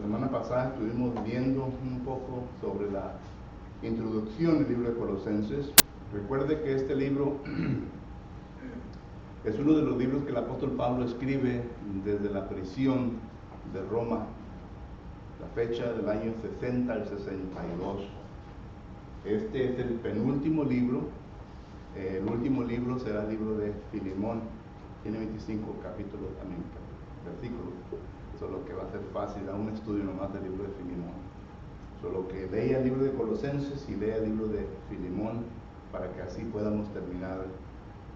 semana pasada estuvimos viendo un poco sobre la introducción del libro de Colosenses. Recuerde que este libro es uno de los libros que el apóstol Pablo escribe desde la prisión de Roma, la fecha del año 60 al 62. Este es el penúltimo libro. El último libro será el libro de Filemón. Tiene 25 capítulos también, versículos. Solo que va a ser fácil dar un estudio nomás del libro de Filemón. Solo que lea el libro de Colosenses y lea el libro de Filemón para que así podamos terminar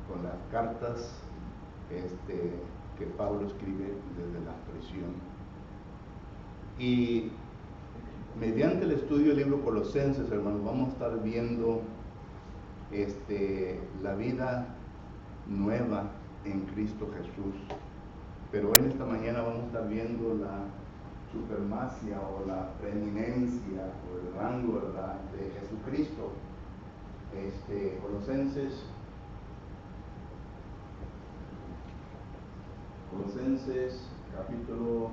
con las cartas que Pablo escribe desde la prisión. Y mediante el estudio del libro Colosenses, hermanos, vamos a estar viendo la vida nueva en Cristo Jesús. Pero en esta mañana vamos a estar viendo la supremacia o la preeminencia o el rango, ¿verdad?, de Jesucristo. Colosenses capítulo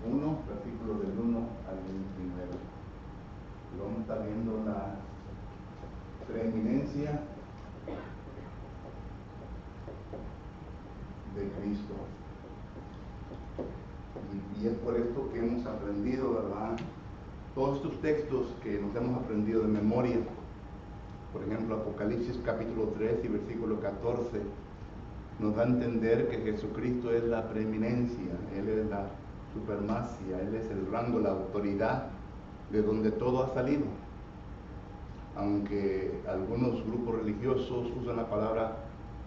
1, versículo del 1 al 29. Y vamos a estar viendo la preeminencia de Cristo. Y es por esto que hemos aprendido, ¿verdad?, todos estos textos que nos hemos aprendido de memoria. Por ejemplo, Apocalipsis capítulo 3 y versículo 14 nos da a entender que Jesucristo es la preeminencia, Él es la supremacia, Él es el rango, la autoridad de donde todo ha salido. Aunque algunos grupos religiosos usan la palabra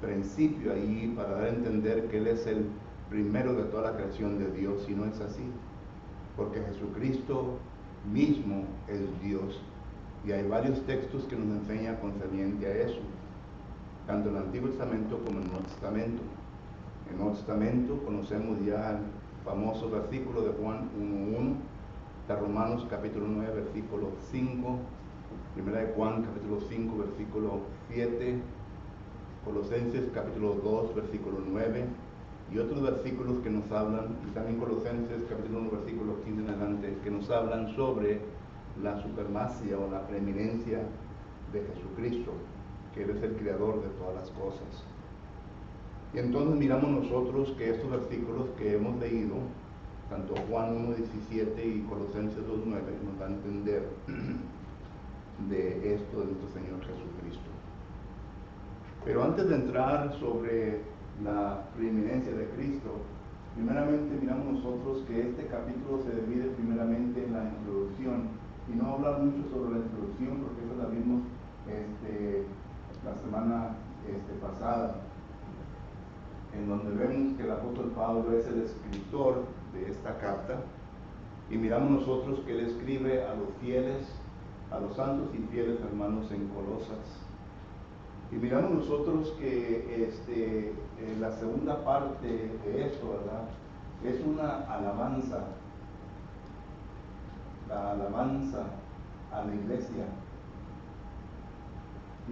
principio ahí para dar a entender que Él es el primero de toda la creación de Dios, y no es así, porque Jesucristo mismo es Dios, y hay varios textos que nos enseñan concerniente a eso, tanto en el Antiguo Testamento como en el Nuevo Testamento. En el Nuevo Testamento conocemos ya el famoso versículo de Juan 1:1, de Romanos capítulo 9, versículo 5, Primera de Juan capítulo 5, versículo 7, Colosenses capítulo 2, versículo 9, y otros versículos que nos hablan, y también Colosenses capítulo 1, versículo 15 en adelante, que nos hablan sobre la supremacia o la preeminencia de Jesucristo, que Él es el creador de todas las cosas. Y entonces miramos nosotros que estos versículos que hemos leído, tanto Juan 1:17 y Colosenses 2:9, nos dan a entender de esto de nuestro Señor Jesucristo. Pero antes de entrar sobre la preeminencia de Cristo, primeramente miramos nosotros que este capítulo se divide primeramente en la introducción, y no hablar mucho sobre la introducción porque eso la vimos la semana pasada, en donde vemos que el apóstol Pablo es el escritor de esta carta, y miramos nosotros que él escribe a los fieles, a los santos y fieles hermanos en Colosas. Y miramos nosotros que la segunda parte de esto, ¿verdad?, es una alabanza, la alabanza a la iglesia.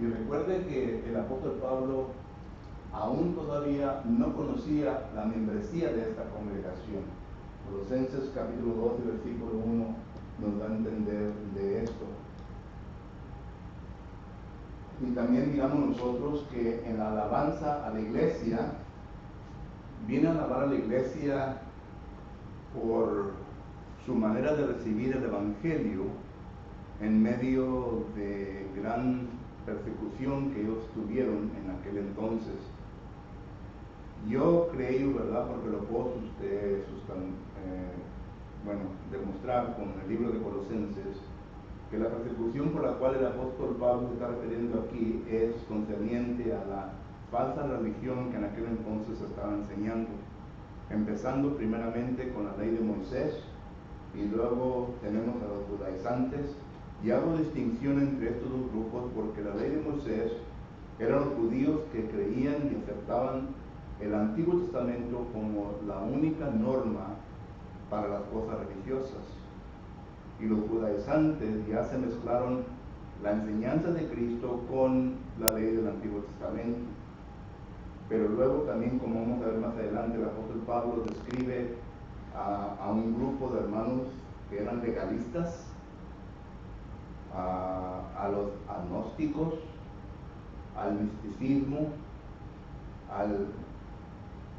Y recuerde que el apóstol Pablo aún todavía no conocía la membresía de esta congregación. Colosenses capítulo 2 y versículo 1 nos da a entender de esto. Y también miramos nosotros que en la alabanza a la iglesia, viene a alabar a la iglesia por su manera de recibir el evangelio en medio de gran persecución que ellos tuvieron en aquel entonces. Yo creo, ¿verdad?, porque lo puedo demostrar con el libro de Colosenses, que la persecución por la cual el apóstol Pablo se está refiriendo aquí es concerniente a la falsa religión que en aquel entonces se estaba enseñando, empezando primeramente con la ley de Moisés, y luego tenemos a los judaizantes, y hago distinción entre estos dos grupos porque la ley de Moisés eran los judíos que creían y aceptaban el Antiguo Testamento como la única norma para las cosas religiosas, y los judaizantes ya se mezclaron la enseñanza de Cristo con la ley del Antiguo Testamento. Pero luego también, como vamos a ver más adelante, el apóstol Pablo describe a un grupo de hermanos que eran legalistas, a los agnósticos, al misticismo,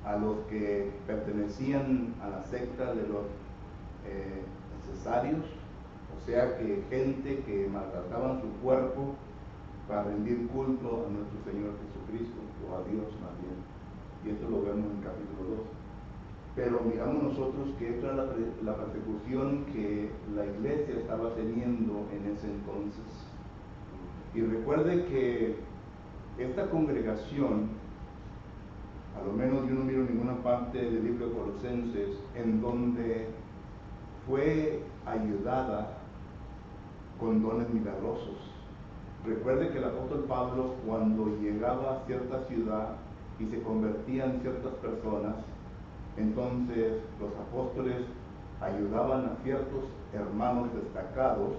a los que pertenecían a la secta de los necesarios, o sea que gente que maltrataban su cuerpo para rendir culto a nuestro Señor Jesucristo, o a Dios más bien. Y esto lo vemos en capítulo 2. Pero miramos nosotros que esto era la persecución que la iglesia estaba teniendo en ese entonces. Y recuerde que esta congregación, a lo menos yo no miro ninguna parte del libro de Colosenses en donde fue ayudada con dones milagrosos. Recuerde que el apóstol Pablo, cuando llegaba a cierta ciudad y se convertían ciertas personas, entonces los apóstoles ayudaban a ciertos hermanos destacados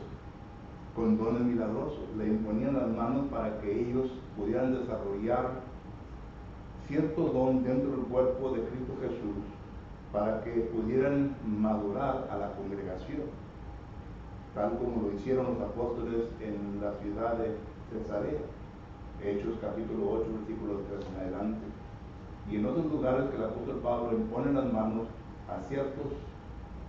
con dones milagrosos. Le imponían las manos para que ellos pudieran desarrollar cierto don dentro del cuerpo de Cristo Jesús, para que pudieran madurar a la congregación, tal como lo hicieron los apóstoles en la ciudad de Cesarea, Hechos capítulo 8, versículo 3 en adelante. Y en otros lugares que el apóstol Pablo impone las manos a ciertas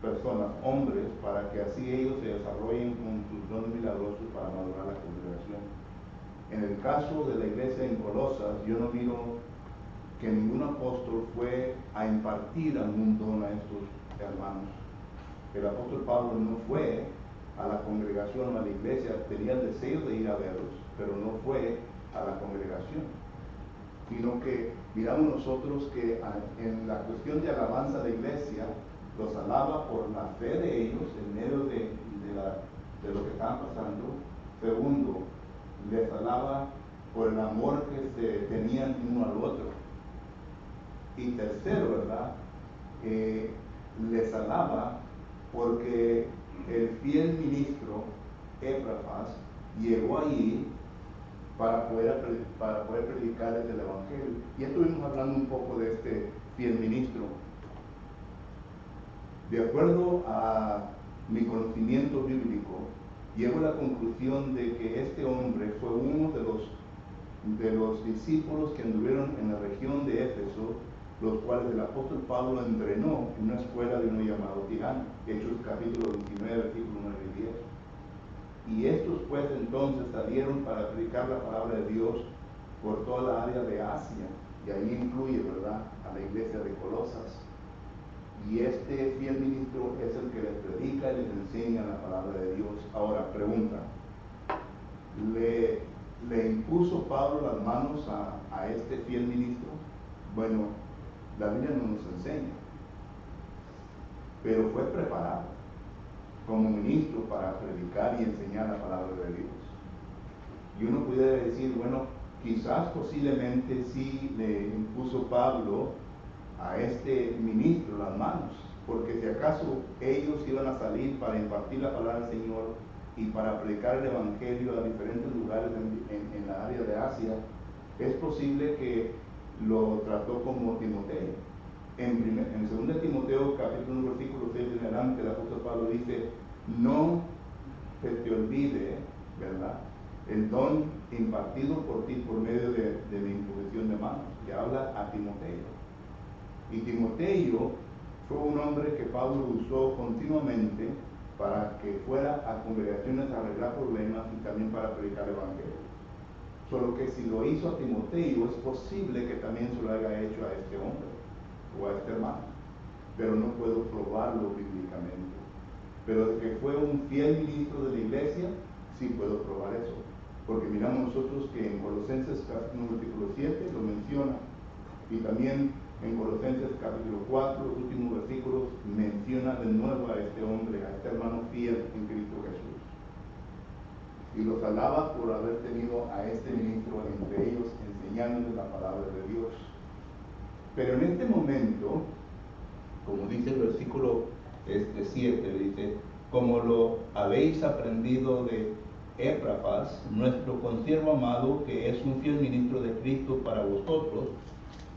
personas, hombres, para que así ellos se desarrollen con sus dones milagrosos para madurar la congregación. En el caso de la iglesia en Colosas, yo no miro que ningún apóstol fue a impartir algún don a estos hermanos. El apóstol Pablo no fue a la congregación o a la iglesia, tenía el deseo de ir a verlos, pero no fue a la congregación, sino que miramos nosotros que en la cuestión de alabanza de la iglesia, los alaba por la fe de ellos en medio de lo que estaban pasando. Segundo, les alaba por el amor que se tenían uno al otro. Y tercero, ¿verdad? Les alaba porque el fiel ministro Epafras llegó allí para poder predicarles el evangelio. Y estuvimos hablando un poco de este fiel ministro. De acuerdo a mi conocimiento bíblico, llego a la conclusión de que este hombre fue uno de los discípulos que anduvieron en la región de Éfeso, los cuales el apóstol Pablo entrenó en una escuela de uno llamado Tirano, Hechos capítulo 29, versículo 9 y 10. Y estos pues entonces salieron para predicar la palabra de Dios por toda la área de Asia, y ahí incluye, ¿verdad?, a la iglesia de Colosas. Y este fiel ministro es el que les predica y les enseña la palabra de Dios. Ahora, pregunta, ¿le impuso Pablo las manos a este fiel ministro? Bueno, la Biblia no nos enseña, pero fue preparado como ministro para predicar y enseñar la palabra de Dios. Y uno pudiera decir, bueno, quizás posiblemente sí le impuso Pablo a este ministro las manos, porque si acaso ellos iban a salir para impartir la palabra del Señor y para predicar el evangelio a diferentes lugares en la área de Asia, es posible que lo trató como Timoteo. En 2 Timoteo capítulo 1 versículo 6 en adelante, el apóstol Pablo dice, no se te olvide, ¿verdad?, el don impartido por ti por medio de la imposición de manos. Y habla a Timoteo. Y Timoteo fue un hombre que Pablo usó continuamente para que fuera a congregaciones a arreglar problemas y también para predicar el evangelio. Solo que si lo hizo a Timoteo, es posible que también se lo haya hecho a este hombre o a este hermano, pero no puedo probarlo bíblicamente. Pero de que fue un fiel ministro de la iglesia, sí puedo probar eso, porque miramos nosotros que en Colosenses capítulo 7 lo menciona, y también en Colosenses capítulo 4, los últimos versículos, menciona de nuevo a este hombre, a este hermano fiel en Cristo Jesús. Y los alaba por haber tenido a este ministro entre ellos, enseñándoles la palabra de Dios. Pero en este momento, como dice el versículo 7, dice, como lo habéis aprendido de Epafras, nuestro consiervo amado, que es un fiel ministro de Cristo para vosotros,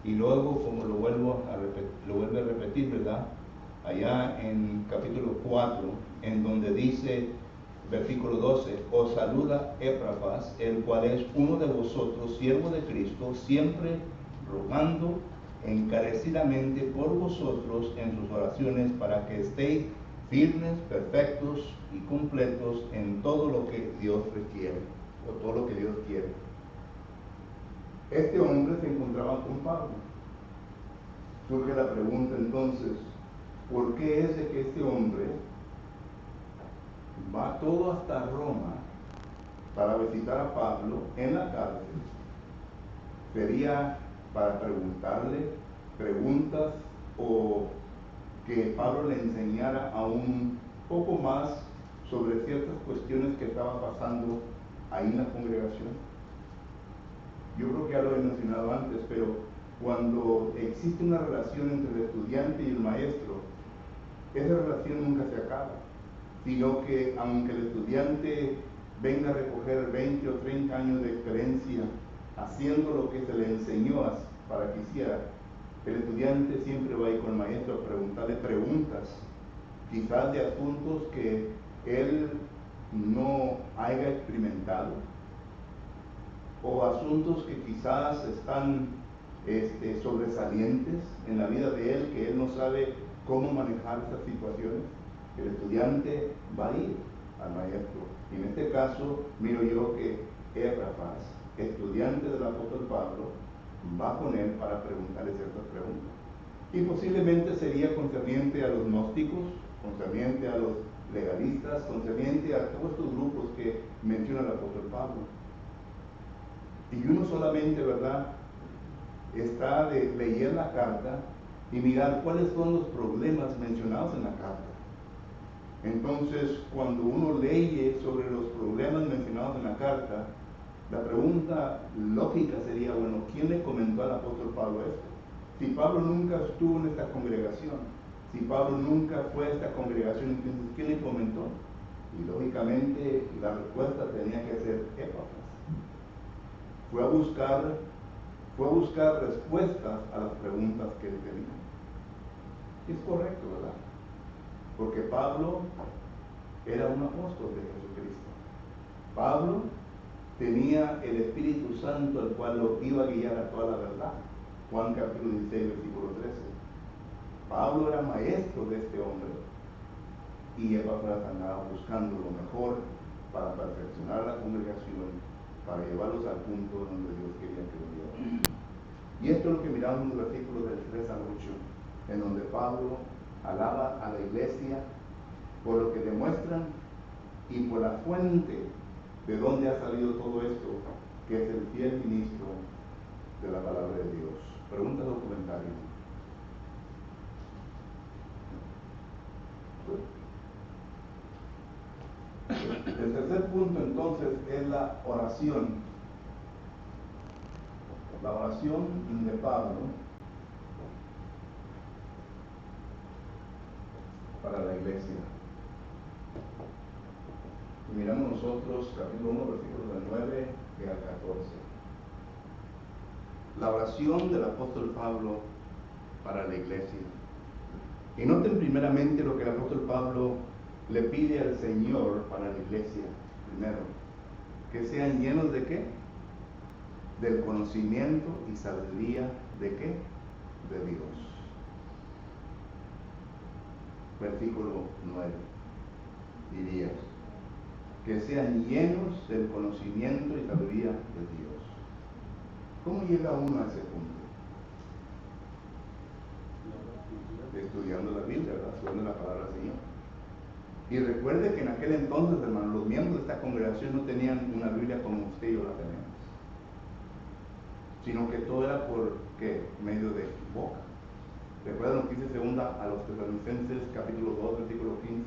y luego, como lo vuelve a repetir, ¿verdad?, allá en capítulo 4, en donde dice, versículo 12, os saluda Epafras, el cual es uno de vosotros, siervo de Cristo, siempre rogando encarecidamente por vosotros en sus oraciones, para que estéis firmes, perfectos y completos en todo lo que Dios requiere, o todo lo que Dios quiere. Este hombre se encontraba con Pablo. Surge la pregunta entonces, ¿por qué es de que este hombre va todo hasta Roma para visitar a Pablo en la cárcel? ¿Sería para preguntarle preguntas o que Pablo le enseñara aún poco más sobre ciertas cuestiones que estaban pasando ahí en la congregación? Yo creo que ya lo he mencionado antes, pero cuando existe una relación entre el estudiante y el maestro, esa relación nunca se acaba, sino que aunque el estudiante venga a recoger 20 o 30 años de experiencia haciendo lo que se le enseñó para que hiciera, el estudiante siempre va a ir con el maestro a preguntarle preguntas, quizás de asuntos que él no haya experimentado, o asuntos que quizás están sobresalientes en la vida de él, que él no sabe cómo manejar esas situaciones. El estudiante va a ir al maestro. Y en este caso, miro yo que Epafras, estudiante del apóstol Pablo, va con él para preguntarle ciertas preguntas. Y posiblemente sería concerniente a los gnósticos, concerniente a los legalistas, concerniente a todos estos grupos que menciona el apóstol Pablo. Y uno solamente, ¿verdad?, está de leer la carta y mirar cuáles son los problemas mencionados en la carta. Entonces, cuando uno lee sobre los problemas mencionados en la carta, la pregunta lógica sería, bueno, ¿quién le comentó al apóstol Pablo esto? Si Pablo nunca estuvo en esta congregación, si Pablo nunca fue a esta congregación, entonces, ¿quién le comentó? Y lógicamente la respuesta tenía que ser Epafras. Fue a buscar respuestas a las preguntas que él tenía. Y es correcto, ¿verdad? Porque Pablo era un apóstol de Jesucristo. Pablo tenía el Espíritu Santo, el cual lo iba a guiar a toda la verdad. Juan capítulo 16, versículo 13. Pablo era maestro de este hombre y Epafras andaba buscando lo mejor para perfeccionar la congregación, para llevarlos al punto donde Dios quería que lo llevaran. Y esto es lo que miramos en los versículos del 3 al 8, en donde Pablo alaba a la iglesia por lo que demuestran y por la fuente de donde ha salido todo esto, que es el fiel ministro de la palabra de Dios. Preguntas o comentarios. El tercer punto entonces es la oración. La oración de Pablo para la iglesia. Y miramos nosotros capítulo 1, versículos del 9 al 14. La oración del apóstol Pablo para la iglesia. Y noten primeramente lo que el apóstol Pablo le pide al Señor para la iglesia. Primero, que sean llenos de ¿qué? Del conocimiento y sabiduría de ¿qué? De Dios. Versículo 9. Diría, que sean llenos del conocimiento y sabiduría de Dios. ¿Cómo llega uno a ese punto? Estudiando la Biblia, ¿verdad? Estudiando la palabra del Señor. Y recuerde que en aquel entonces, hermanos, los miembros de esta congregación no tenían una Biblia como usted y yo la tenemos, sino que todo era por ¿qué? Medio de boca. ¿Recuerdan lo que dice segunda a los Tesalonicenses capítulo 2, versículo 15?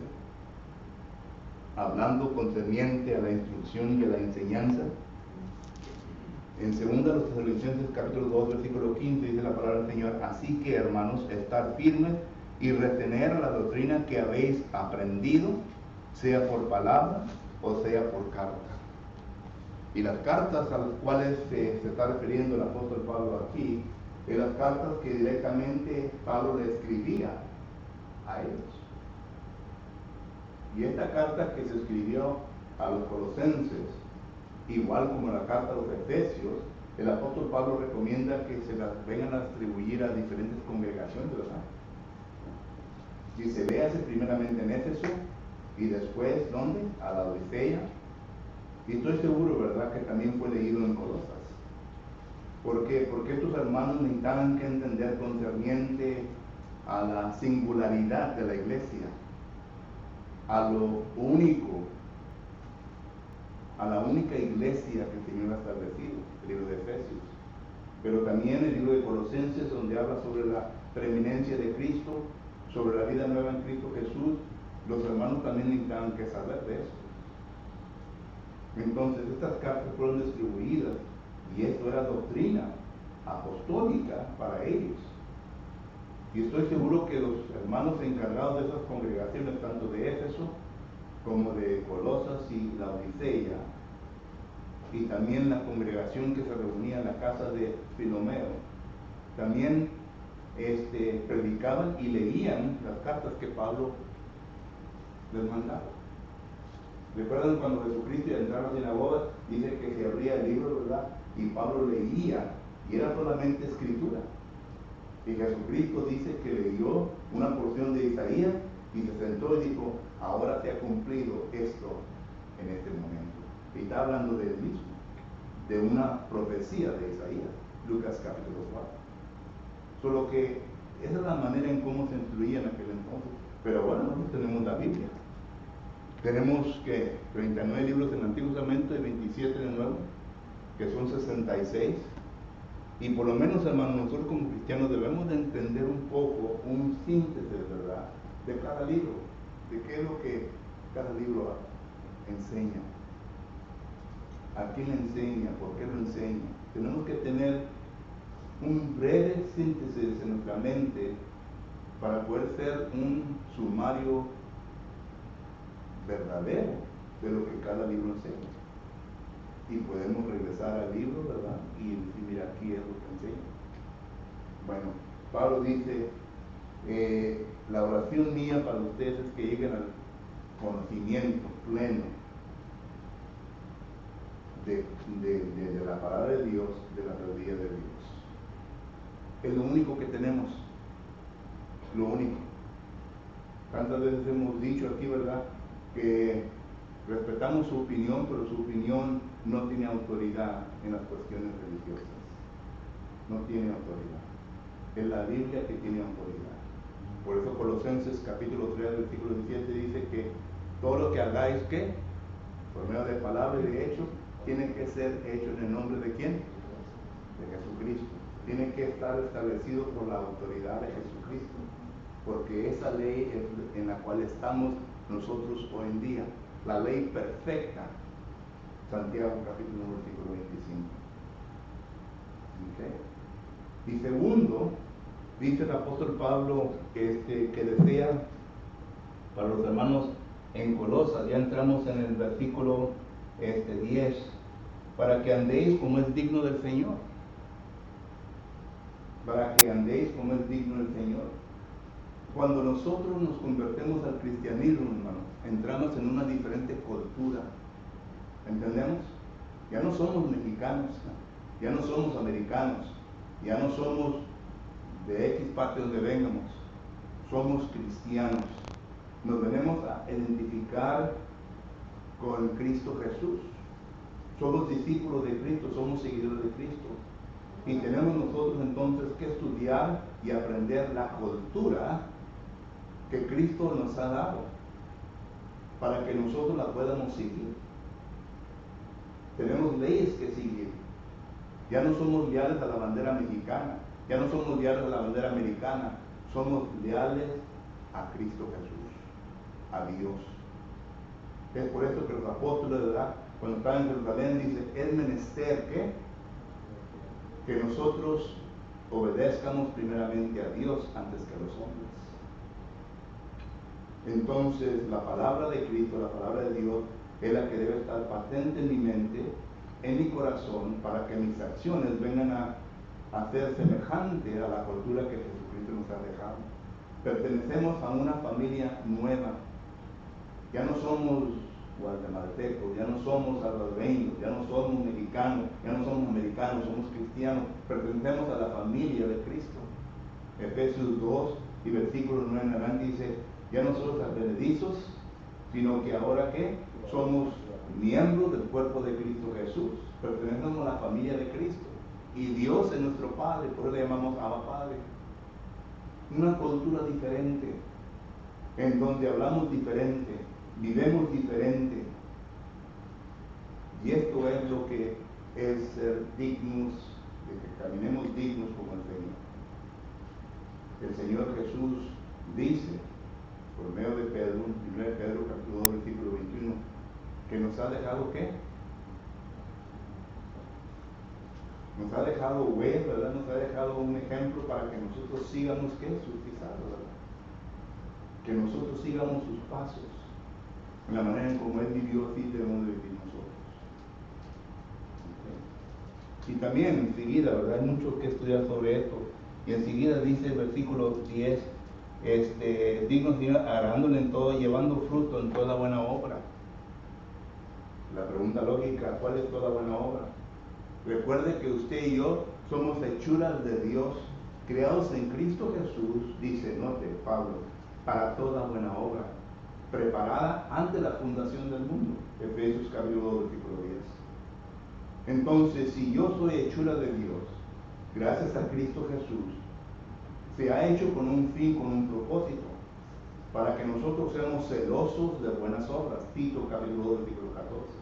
Hablando concerniente a la instrucción y a la enseñanza. En segunda a los Tesalonicenses capítulo 2, versículo 15 dice la palabra del Señor: así que, hermanos, estar firmes y retener la doctrina que habéis aprendido, sea por palabra o sea por carta. Y las cartas a las cuales se está refiriendo el apóstol Pablo aquí, las cartas que directamente Pablo le escribía a ellos. Y esta carta que se escribió a los colosenses, igual como la carta a los efesios, el apóstol Pablo recomienda que se las vengan a distribuir a diferentes congregaciones, ¿verdad? Dice, véase primeramente en Éfeso y después, ¿dónde? A la Odisea. Y estoy seguro, ¿verdad?, que también fue leído en Colosas. ¿Por qué? Porque estos hermanos necesitaban que entender concerniente a la singularidad de la iglesia, a lo único, a la única iglesia que el Señor ha establecido, el libro de Efesios. Pero también el libro de Colosenses, donde habla sobre la preeminencia de Cristo, sobre la vida nueva en Cristo Jesús, los hermanos también necesitaban que saber de eso. Entonces estas cartas fueron distribuidas y esto era doctrina apostólica para ellos. Y estoy seguro que los hermanos encargados de esas congregaciones, tanto de Éfeso como de Colosas y la Odisea, y también la congregación que se reunía en la casa de Filomeo, también predicaban y leían las cartas que Pablo les mandaba. ¿Recuerdan cuando Jesucristo entraba a la sinagoga? Dice que se abría el libro, ¿verdad? Y Pablo leía, y era solamente escritura. Y Jesucristo dice que leyó una porción de Isaías y se sentó y dijo, ahora se ha cumplido esto en este momento. Y está hablando de él mismo, de una profecía de Isaías, Lucas capítulo 4. Solo que esa es la manera en cómo se instruía en aquel entonces. Pero bueno, nosotros tenemos la Biblia. Tenemos que 39 libros en el Antiguo Testamento y 27 en el Nuevo, que son 66. Y por lo menos, hermanos, nosotros como cristianos debemos de entender un poco, un síntesis, ¿verdad?, de cada libro, de qué es lo que cada libro enseña, a quién le enseña, por qué lo enseña. Tenemos que tener un breve síntesis en nuestra mente para poder ser un sumario verdadero de lo que cada libro enseña. Y podemos regresar al libro, ¿verdad?, y decir, mira, aquí es lo que enseña. Bueno, Pablo dice, la oración mía para ustedes es que lleguen al conocimiento pleno de la palabra de Dios, de la sabiduría de Dios. Es lo único que tenemos, lo único. Tantas veces hemos dicho aquí, ¿verdad?, que respetamos su opinión, pero su opinión no tiene autoridad en las cuestiones religiosas. No tiene autoridad. Es la Biblia que tiene autoridad. Por eso Colosenses capítulo 3, versículo 17 dice que todo lo que hagáis, ¿qué? Por medio de palabra y de hecho, tiene que ser hecho en el nombre de ¿quién? De Jesucristo. Tiene que estar establecido por la autoridad de Jesucristo, porque esa ley es en la cual estamos nosotros hoy en día, la ley perfecta. Santiago capítulo 1, versículo 25. ¿Okay? Y segundo, dice el apóstol Pablo que desea para los hermanos en Colosas, ya entramos en el versículo 10, para que andéis como es digno del Señor. Para que andéis como es digno del Señor. Cuando nosotros nos convertimos al cristianismo, hermanos, entramos en una diferente cultura. ¿Entendemos? Ya no somos mexicanos, ya no somos americanos, ya no somos de X parte donde vengamos, somos cristianos. Nos venimos a identificar con Cristo Jesús. Somos discípulos de Cristo, somos seguidores de Cristo. Y tenemos nosotros entonces que estudiar y aprender la cultura que Cristo nos ha dado para que nosotros la podamos seguir. Tenemos leyes que seguir. Ya no somos leales a la bandera mexicana, ya no somos leales a la bandera americana, somos leales a Cristo Jesús, a Dios. Es por eso que los apóstoles, ¿verdad?, cuando estaban en Jerusalén, dice, es menester que nosotros obedezcamos primeramente a Dios antes que a los hombres. Entonces, la palabra de Cristo, la palabra de Dios, es la que debe estar patente en mi mente, en mi corazón, para que mis acciones vengan a ser semejante a la cultura que Jesucristo nos ha dejado. Pertenecemos a una familia nueva. Ya no somos guatemaltecos, ya no somos salvadoreños, ya no somos mexicanos, ya no somos americanos, somos cristianos. Pertenecemos a la familia de Cristo. Efesios 2 y versículo 9 en adelante dice, ya no somos advenedizos, sino que ahora ¿qué? Somos miembros del cuerpo de Cristo Jesús. Pertenecemos a la familia de Cristo. Y Dios es nuestro Padre, por eso le llamamos Abba Padre. Una cultura diferente, en donde hablamos diferente, vivemos diferente. Y esto es lo que es ser dignos, de que caminemos dignos como el Señor. El Señor Jesús dice, por medio de Pedro, 1 Pedro capítulo 2, versículo 21, que nos ha dejado ¿qué? Nos ha dejado huella, ¿verdad? Nos ha dejado un ejemplo para que nosotros sigamos ¿qué? Sus pisadas, ¿verdad? Que nosotros sigamos sus pasos. En la manera en como Él vivió, así debemos vivir nosotros. ¿Okay? Y también enseguida, ¿verdad? Hay mucho que estudiar sobre esto. Y enseguida dice el versículo 10, dignos de arándole en todo, llevando fruto en toda buena obra. La pregunta lógica, ¿cuál es toda buena obra? Recuerde que usted y yo somos hechuras de Dios, creados en Cristo Jesús, dice, note Pablo, para toda buena obra, preparada antes de la fundación del mundo. Efesios capítulo 2, versículo 10. Entonces, si yo soy hechura de Dios, gracias a Cristo Jesús, se ha hecho con un fin, con un propósito, para que nosotros seamos celosos de buenas obras. Tito capítulo 2, versículo 14.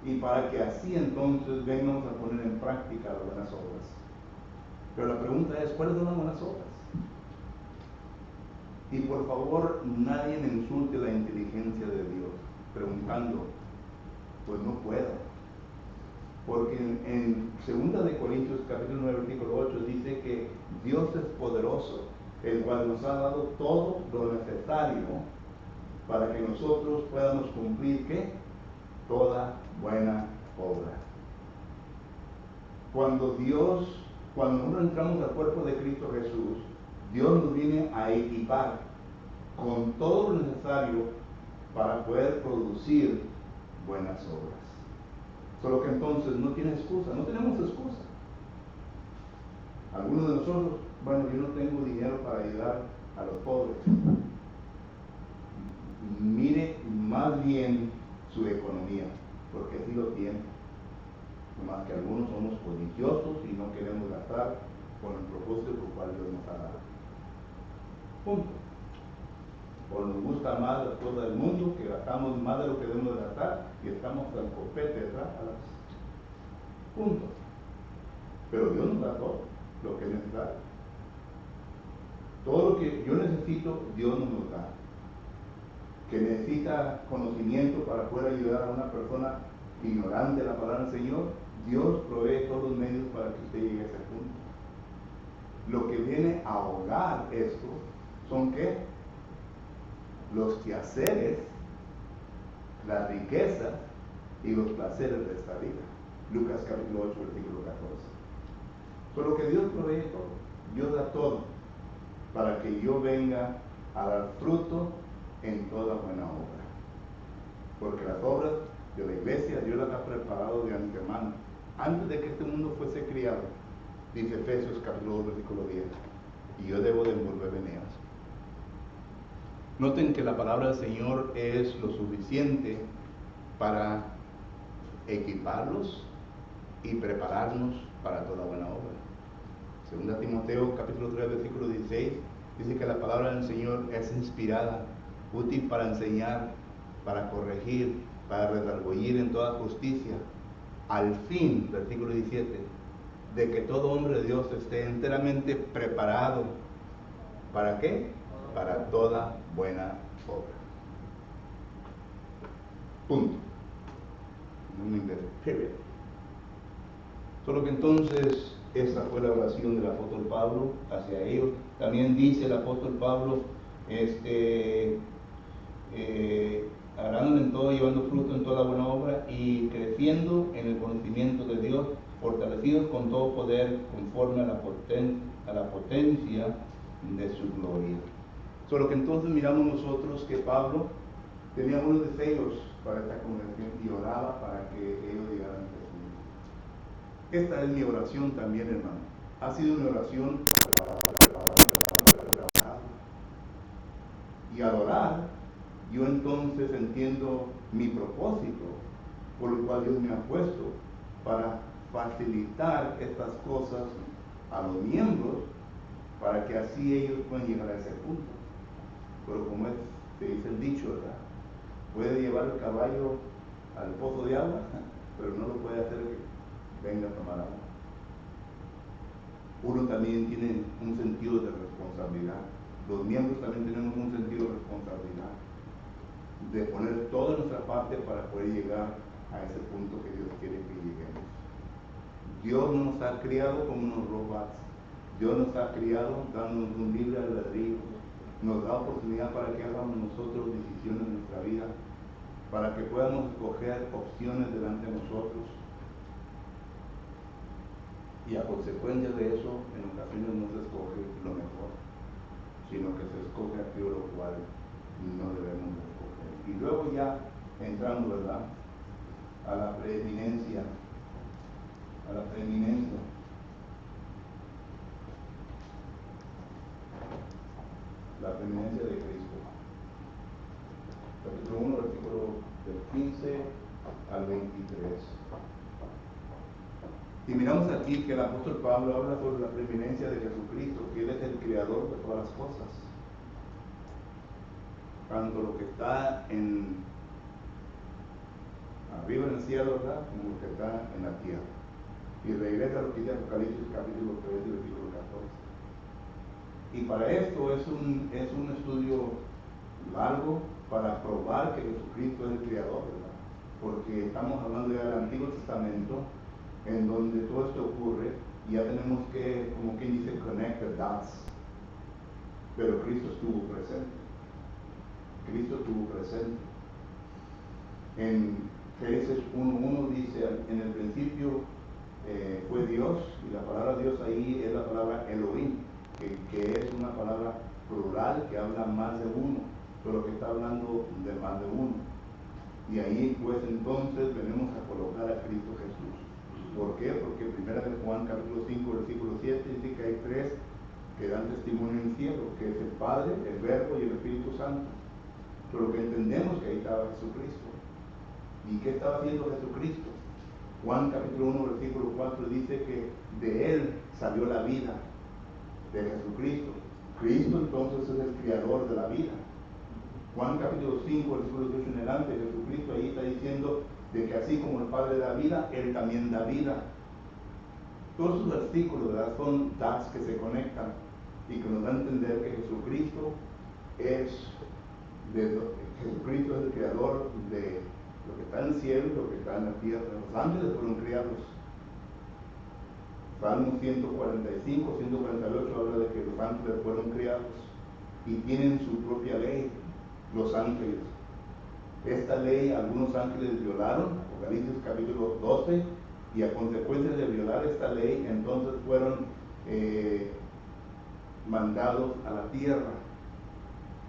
Y para que así entonces vengamos a poner en práctica las buenas obras. Pero la pregunta es, ¿cuáles son las buenas obras? Y por favor, nadie me insulte la inteligencia de Dios, preguntando, pues no puedo. Porque en 2 de Corintios capítulo 9, versículo 8 dice que Dios es poderoso, el cual nos ha dado todo lo necesario para que nosotros podamos cumplir ¿qué? Toda buena obra. Cuando nosotros entramos al cuerpo de Cristo Jesús, Dios nos viene a equipar con todo lo necesario para poder producir buenas obras. Solo que entonces no tiene excusa, no tenemos excusa. Algunos de nosotros, bueno, yo no tengo dinero para ayudar a los pobres. Mire más bien su economía, porque sí lo tiene. Más que algunos somos codiciosos y no queremos gastar con el propósito por el cual Dios nos ha dado. Punto. O nos gusta más las cosas del mundo, que gastamos más de lo que debemos de gastar y estamos al copete detrás. Punto. Pero Dios nos da todo lo que es necesario. Todo lo que yo necesito, Dios nos da. Que necesita conocimiento para poder ayudar a una persona ignorante de la palabra del Señor, Dios provee todos los medios para que usted llegue a ese punto. Lo que viene a ahogar esto son ¿qué? Los quehaceres, las riquezas y los placeres de esta vida. Lucas capítulo 8, versículo 14. Solo que Dios provee todo, Dios da todo, para que yo venga a dar fruto en toda buena obra. Porque las obras de la iglesia Dios las ha preparado de antemano, antes de que este mundo fuese criado, dice Efesios capítulo 2, versículo 10, y yo debo de envolverme en ellas. Noten que la palabra del Señor es lo suficiente para equiparlos y prepararnos para toda buena obra. Segunda Timoteo capítulo 3, versículo 16, dice que la palabra del Señor es inspirada, útil para enseñar, para corregir, para redarguir en toda justicia, al fin, versículo 17, de que todo hombre de Dios esté enteramente preparado. ¿Para qué? Para toda buena obra. Punto. No me interesa. Period. Solo que entonces esa fue la oración del apóstol Pablo hacia ellos. También dice el apóstol Pablo, arándole en todo, llevando fruto en toda buena obra y creciendo en el conocimiento de Dios, fortalecidos con todo poder conforme a la potencia de su gloria. Solo que entonces miramos nosotros que Pablo tenía buenos deseos para esta congregación y oraba para que ellos llegaran a Jesús. Esta es mi oración también, hermano. Ha sido mi oración y al orar, yo entonces entiendo mi propósito por el cual Dios me ha puesto para facilitar estas cosas a los miembros para que así ellos puedan llegar a ese punto. Pero como se dice el dicho, ¿verdad? Puede llevar el caballo al pozo de agua, pero no lo puede hacer que venga a tomar agua. Uno también tiene un sentido de responsabilidad. Los miembros también tenemos un sentido de responsabilidad de poner toda nuestra parte para poder llegar a ese punto que Dios quiere que lleguemos. Dios no nos ha criado como unos robots. Dios nos ha criado dándonos un libre albedrío. Nos da oportunidad para que hagamos nosotros decisiones en nuestra vida, para que podamos escoger opciones delante de nosotros. Y a consecuencia de eso, en ocasiones no se escoge lo mejor, sino que se escoge aquello lo cual no debemos escoger. Y luego ya entrando, ¿verdad?, a la preeminencia. La preeminencia de Cristo. Capítulo 1, versículo del 15 al 23. Y miramos aquí que el apóstol Pablo habla sobre la preeminencia de Jesucristo, que Él es el creador de todas las cosas. Tanto lo que está arriba en el cielo, ¿verdad?, como lo que está en la tierra. Y regresa a lo que dice Apocalipsis capítulo 3 y versículo 14. Y para esto es un estudio largo para probar que Jesucristo es el creador, ¿verdad? Porque estamos hablando ya del Antiguo Testamento, en donde todo esto ocurre, y ya tenemos que, como quien dice, connect the dots. Pero Cristo estuvo presente. En Génesis 1:1 dice, en el principio fue Dios, y la palabra Dios ahí es la palabra Elohim, que es una palabra plural que habla más de uno, pero que está hablando de más de uno. Y ahí pues entonces venimos a colocar a Cristo Jesús. ¿Por qué? Porque 1 Juan capítulo 5 versículo 7 dice que hay tres que dan testimonio en el cielo, que es el Padre, el Verbo y el Espíritu Santo. Pero que entendemos que ahí estaba Jesucristo. ¿Y qué estaba haciendo Jesucristo? Juan capítulo 1 versículo 4 dice que de Él salió la vida, de Jesucristo. Cristo entonces es el creador de la vida. Juan capítulo 5 versículo 18 en adelante, Jesucristo ahí está diciendo de que así como el Padre da vida, Él también da vida. Todos esos versículos, ¿verdad?, son dots que se conectan y que nos dan a entender que Jesucristo es el creador de lo que está en el cielo y lo que está en la tierra. Los ángeles fueron creados. Salmo 145, 148 habla de que los ángeles fueron creados y tienen su propia ley, los ángeles. Esta ley algunos ángeles violaron, Apocalipsis capítulo 12, y a consecuencia de violar esta ley, entonces fueron mandados a la tierra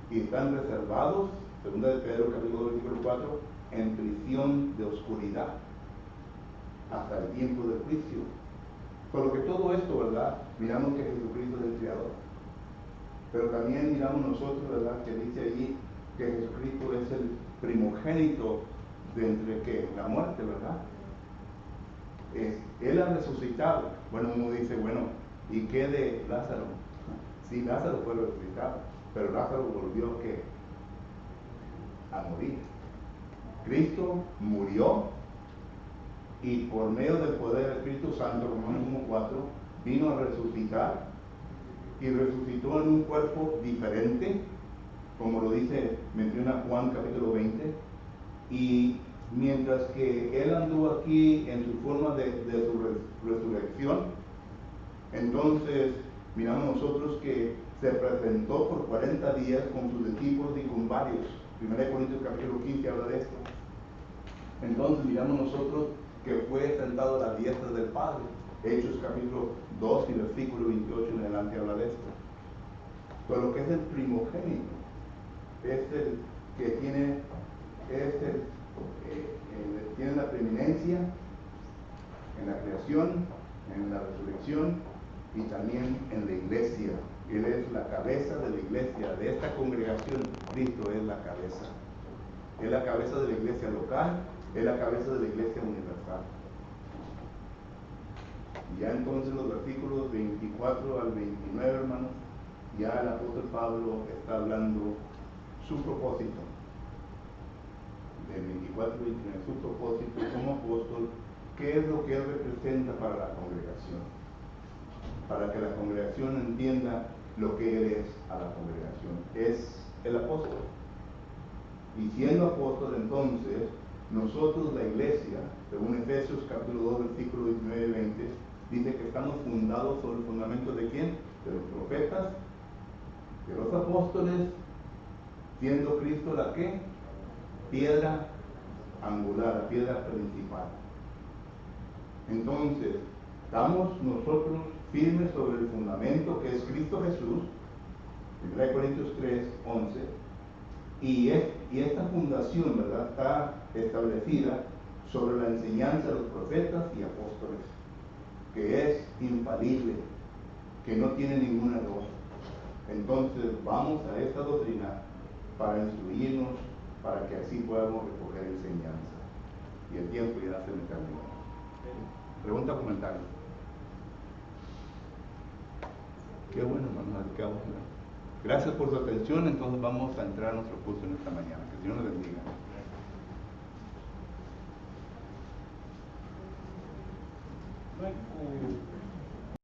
y están reservados, segunda de Pedro capítulo 2, versículo 4, en prisión de oscuridad hasta el tiempo del juicio. Por lo que todo esto, ¿verdad?, miramos que Jesucristo es el creador. Pero también miramos nosotros, ¿verdad?, que dice allí que Jesucristo es el primogénito de entre que la muerte, ¿verdad? Él ha resucitado. Bueno, uno dice, bueno, ¿y qué de Lázaro? Sí, Lázaro fue resucitado, pero Lázaro volvió a morir. Cristo murió y por medio del poder del Espíritu Santo, Romanos 1:4, vino a resucitar y resucitó en un cuerpo diferente, como lo dice, menciona Juan capítulo 20, y mientras que Él anduvo aquí en su forma de su resurrección, entonces miramos nosotros que se presentó por 40 días con sus discípulos y con varios. 1 Corintios capítulo 15 habla de esto. Entonces miramos nosotros que fue sentado a la diestra del Padre. Hechos capítulo 2 y versículo 28 en adelante habla de esto. Pero lo que es el primogénito es el que tiene la preeminencia en la creación, en la resurrección y también en la iglesia. Él es la cabeza de la iglesia, de esta congregación. Cristo es la cabeza. Es la cabeza de la iglesia local, es la cabeza de la iglesia universal. Y ya entonces los versículos 24 al 29, hermanos, ya el apóstol Pablo está hablando su propósito. Del 24 al 29, su propósito como apóstol, qué es lo que él representa para la congregación. Para que la congregación entienda lo que él es a la congregación. Es el apóstol. Y siendo apóstol, entonces, nosotros, la iglesia, según Efesios capítulo 2, versículo 19 y 20, dice que estamos fundados sobre el fundamento de ¿quién? De los profetas, de los apóstoles, siendo Cristo la ¿qué? Piedra angular, la piedra principal. Entonces, estamos nosotros firmes sobre el fundamento que es Cristo Jesús, 1 Corintios 3, 11, y esta fundación, ¿verdad?, está establecida sobre la enseñanza de los profetas y apóstoles, que es infalible, que no tiene ningún error. Entonces vamos a esta doctrina para instruirnos, para que así podamos recoger enseñanza. Y el tiempo ya se me terminó. Pregunta o comentario. Qué bueno, hermanos, qué bueno. Gracias por su atención. Entonces vamos a entrar a nuestro curso en esta mañana. Que el Señor nos bendiga. Bueno.